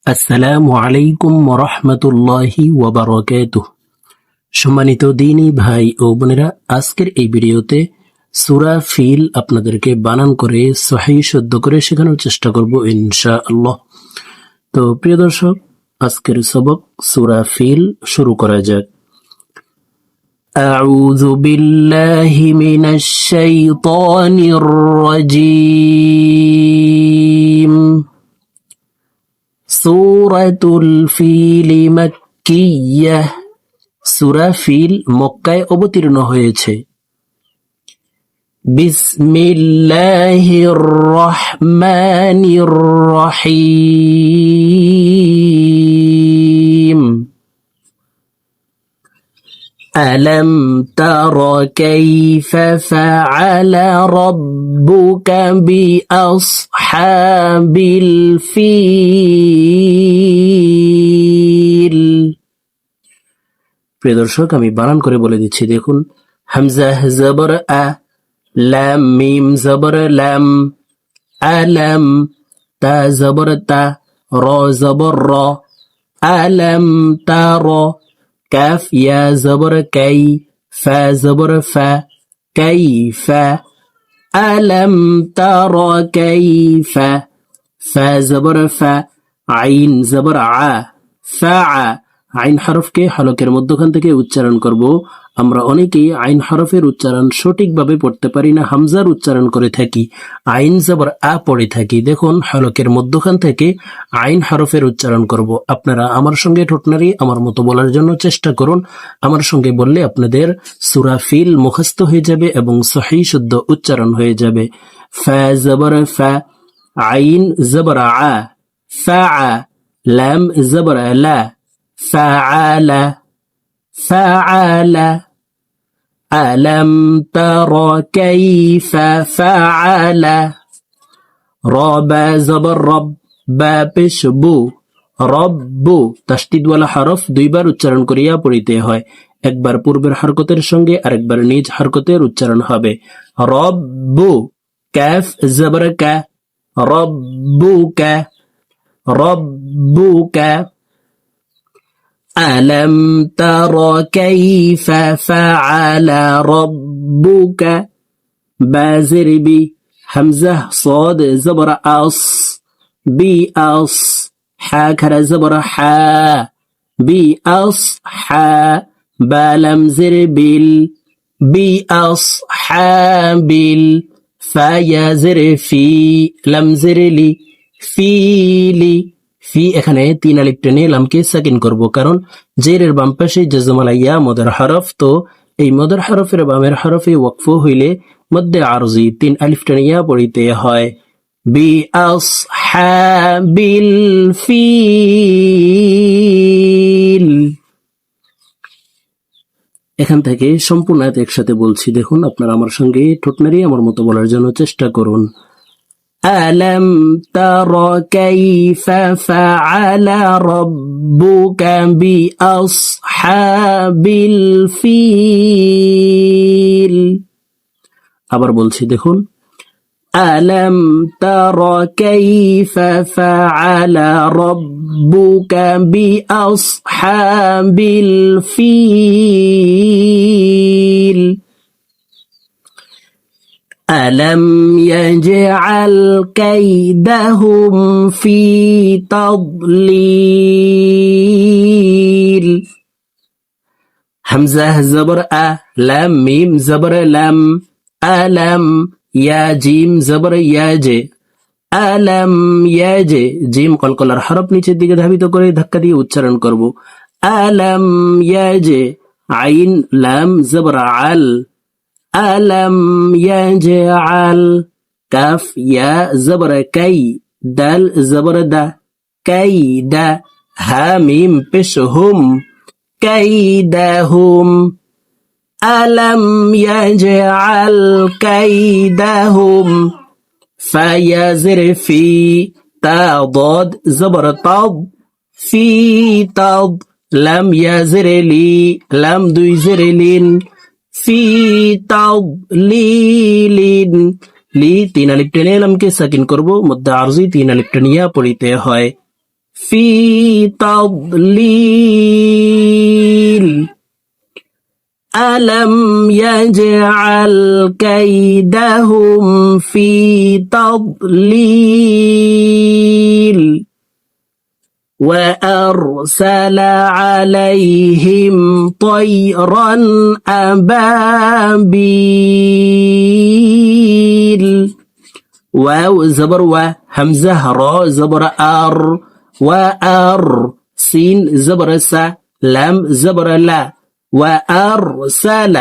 আসসালামু আলাইকুম ওয়ারাহমাতুল্লাহি ওয়া বারাকাতুহু। সম্মানিত দ্বীনী ভাই ও বোনেরা, আজকের এই ভিডিওতে সূরা ফিল আপনাদেরকে বানান করে সহিহ শুদ্ধ করে শেখানোর চেষ্টা করব ইনশাআল্লাহ। তো প্রিয় দর্শক, আজকের সবক সূরা ফিল শুরু করা যাক। আউযু বিল্লাহি মিনাশ শাইতানির রাজীম। সূরাতুল ফিল মাক্কিয়্যাহ। সূরা ফিল মক্কায় অবতীর্ণ হয়েছে। বিসমিল্লাহির রহমানির রহিম। আলম তারা কাইফা ফাআলা রাব্বুকা বিআসহাবিল ফিল। প্রিয় দর্শক, আমি বানান করে বলে দিচ্ছি, দেখুন। হামজা জবর আ, লাম মিম জবর লাম, আলম। তা জবর তা, র জবর র, আলম তার। কাফ ইয়া জবর কাই, ফা জবর ফা, কাইফা। আলম তার কাইফা, ফা জবর ফা, আইন জবর আ, ফা। আইন হরফকে হলকের মধ্যখান থেকে উচ্চারণ করব। আমরা অনেকেই আইন হরফের উচ্চারণ সঠিকভাবে পড়তে পারি না, হামজার উচ্চারণ করে থাকি, আইন জবর আ পড়ে থাকি। দেখুন, হলকের মধ্যখান থেকে আইন হরফের উচ্চারণ করব। আপনারা আমার সঙ্গে ঠোঁটনারি আমার মতো বলার জন্য চেষ্টা করুন। আমার সঙ্গে বললে আপনাদের সূরা ফিল মুখস্থ হয়ে যাবে এবং সহিহ শুদ্ধ উচ্চারণ হয়ে যাবে। ফা জবর ফা, আইন জবর আ, ফা। লাম জবর লা, ফাআলা, ফাআলা। আলম তারা কাইফা ফাআলা। রবা জবর রব, বা পেশ বু, রব্বু। তাসদীদওয়ালা হরফ দুইবার উচ্চারণ করিয়া পড়িতে হয়। একবার পূর্বের হরকতের সঙ্গে আরেকবার নিজ হরকতের উচ্চারণ হবে। রব্বু। কাফ জবর কা, রব্বুকা, রব্বুকা। আলম তারা কাইফা ফাআলা রাব্বুকা। বা জের বি, হামজা সাদ জবর আস, বি আস। হা খারা জবর হা, বি আস হা। বা লাম জের বিল, বি আস হাবিল। ফা ইয়া জের ফি, লাম জের লি, ফিলি। ফি এখানে তিন আলিফ টেনে লামকে সাকিন করব, কারণ জেরের বাম পাশে জজমালা ইয়া মদের হরফ। তো এই মদের হরফের বামের হরফে ওয়াকফ হইলে মধ্যে আরজি তিন আলিফ টেনে ইয়া পড়িতে হয়। বি আসহাবিল ফিল। এখান থেকে সম্পূর্ণ একসাথে বলছি, দেখুন। আপনারা আমার সঙ্গে ঠোঁটনারি আমার মতো বলার জন্য চেষ্টা করুন। আলম তারা কাইফা ফাআলা রাব্বুকা বিআসহাবিল ফিল। আবার বলছি, দেখুন। আলম তারা কাইফা ফাআলা রাব্বুকা বিআসহাবিল ফিল। ألم يجعل كيدهم في تضليل. همزة زبر أ، لام ميم زبر لم، ألم يا جيم زبر ياجে। ألم ياجে, জিম কলকলার হরফ নিচের দিকে ধাবিত করে ধাক্কা দিয়ে উচ্চারণ করব। ألم ياجে। আইন লাম জবর আল, আলম ইয়াজআল। কাফ ইয়া জবর কাই, দাল জবর দা, কাইদা। হা মিম পেশ হুম, কাইদাহুম। আলম ইয়াজআল কাইদাহুম। ফা ইয়া জের ফি, তা দাদ জবর তাদ, ফি তাদ। লাম ইয়া জের লি, লাম দুই জের লিন, ফি তাদলিলিন। লি তিন আলিফ টেনে লামকে সাকিন করব, মধ্যে আরজি তিন আলিফ টেনিয়া পড়িতে হয়। في تضليل ألم يجعل كيدهم في تضليل وأرسل عليهم طيرا أبابيل واو زبر و همزة را زبر أر وأر سين زبر سا لام زبر لا وأرسل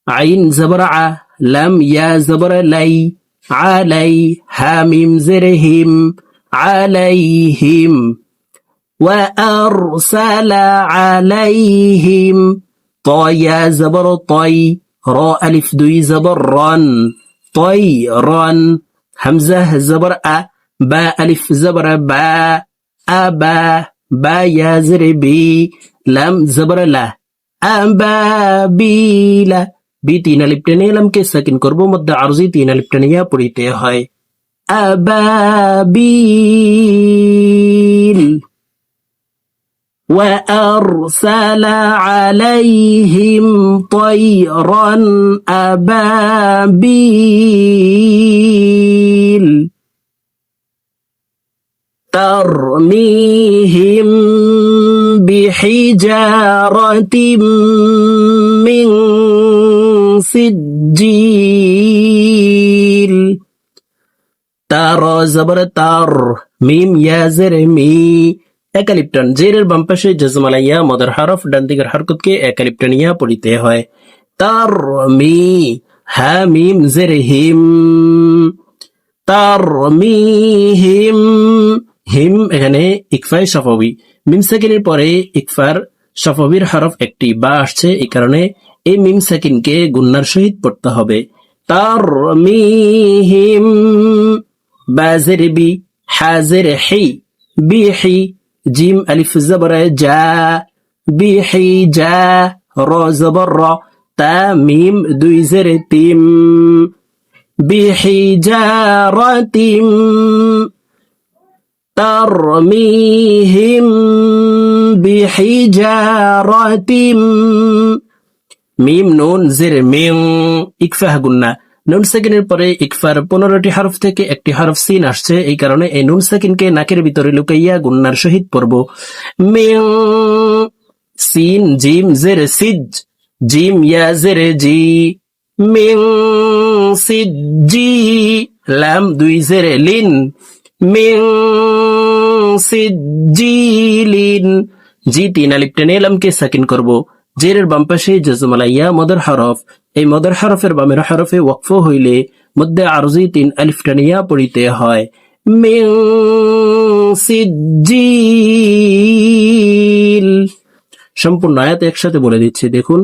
عين زبر ع لم يا زبر لي علي حاميم زرهم عليهم وأرسل عليهم طايا زبر طي را ألف دوي زبر رن طيرا همزة زبر أ با ألف زبر با أبا با يا زر بي لام زبر لا أبابيل বি তিন আলিফ টেনে লামকে সাকিন করব, মধ্যে আরজি তিন আলিফ টেনিয়া পড়িতে হয় আবাবিল وأرسل عليهم طيرا أبابيل ترميهم بحجارة من سجيل তার জবর তার মিম ইয়া জের মি একালিপ্টন জেরের বাম পাশে জজমালাইয়া মদর হরফ ডান দিকের হরকতকে একালিপ্টনিয়া পড়িতে হয় তার মি হা মিম জের হিম তার মি হিম হিম এখানে ইকফায় সফাবি মিম সাকিনের পরে ইকফার সফাবির হরফ একটি বা আসছে, এই কারণে এই মিম সাকিনকে গুন্নার সহিত পড়তে হবে তার মি হিম বাজের বি হাজের হি বিহি জিম আলিফ জবর জা বিহি জা র জবর র তা মিম দুই জের তিম বিহি জারাতিম তারমিহিম বিহিজারাতিম মিম নুন জের মিং ইকফাহ গুন্না নুন সাকিনের পরে ইকফার 15টি হরফ থেকে একটি হরফ সিন আসছে, এই কারণে এই নুন সাকিনকে নাকের ভিতরে লুকাইয়া গুন্নার সহিত পড়ব মিং সিন জিম জের সিজ জিম ইয়া জের জি মিং সিজি লাম দুই জের লিন মিং সিজিলিন জি তিন আলিফ টেনে লামকে সাকিন করব, জেরের বাম পাশে জজমালাইয়া মদর হরফ, এই মদর হরফের বামের হরফে ওয়াকফ হইলে মধ্যে আরজি তিন আলিফ টানিয়া পড়িতে হয় মিং সিজিল। সম্পূর্ণ আয়াত একসাথে বলে দিচ্ছি, দেখুন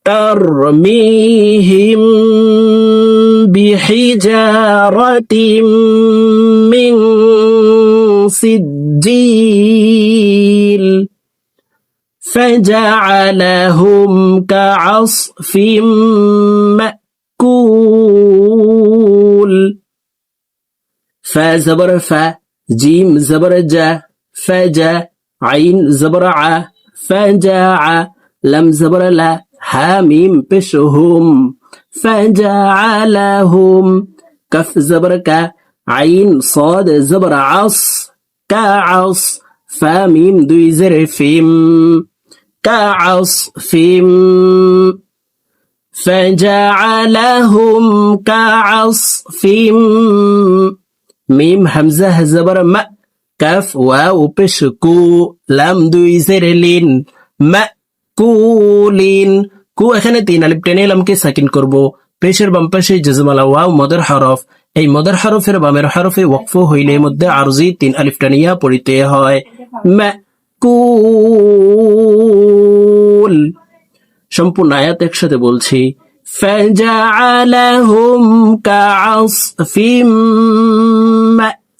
তারমিহিম বিহিজারাতিম মিং সিজিল فجعلهم كعصف مأكول فا زبر فا جيم زبر جا فجا عين زبر ع فجاع لم زبر لا حاميم بشهم فجعلهم كف زبر كا عين صاد زبر عص كعص فاميم دوي زر فيم كعصف فجعلهم كعصف ميم همزة زبر ما كف واو بشكو لام دوي زر لين مأكولين কু এখানে তিন আলিফ টেনে লামকে সাকিন করব, পেশের বাম পাশে জজমালা ওয়াও মদর হরফ, এই মদর হরফের বামের হরফে ওয়াকফ হইলে মধ্যে আরজি তিন আলিফ টানিয়া পড়িতে হয় মাকুল। সম্পূর্ণ আয়াত একসাথে বলছি ফাজআলাহুম কাআসফিম মাকুল।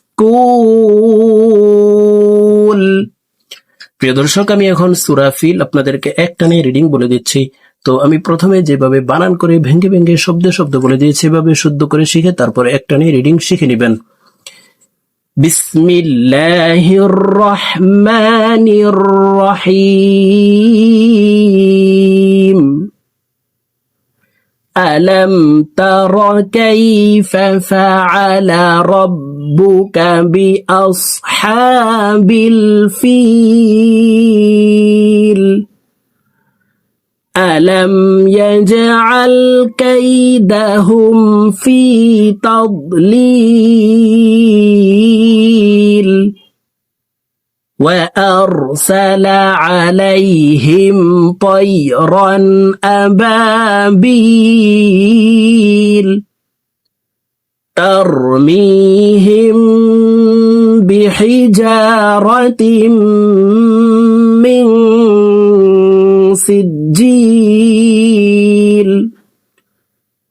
প্রিয় দর্শক, আমি এখন সূরা ফিল আপনাদেরকে একটানে রিডিং বলে দিচ্ছি, তো আমি প্রথমে যেভাবে বানান করে ভেঙ্গে ভেঙ্গে শব্দ শব্দ বলে দিয়েছি এভাবে শুদ্ধ করে শিখে তারপর একটানে রিডিং শিখে নেবেন। بسم الله الرحمن الرحيم ألم تر كيف فعل ربك بأصحاب الفيل ألم يجعل كيدهم في تضليل وأرسل عليهم طيرا أبابيل ترميهم بحجارة من سجيل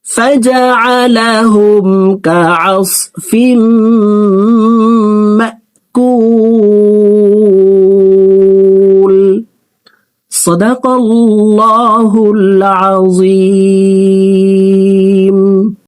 فجعلهم كعصف مأكول صدق الله العظيم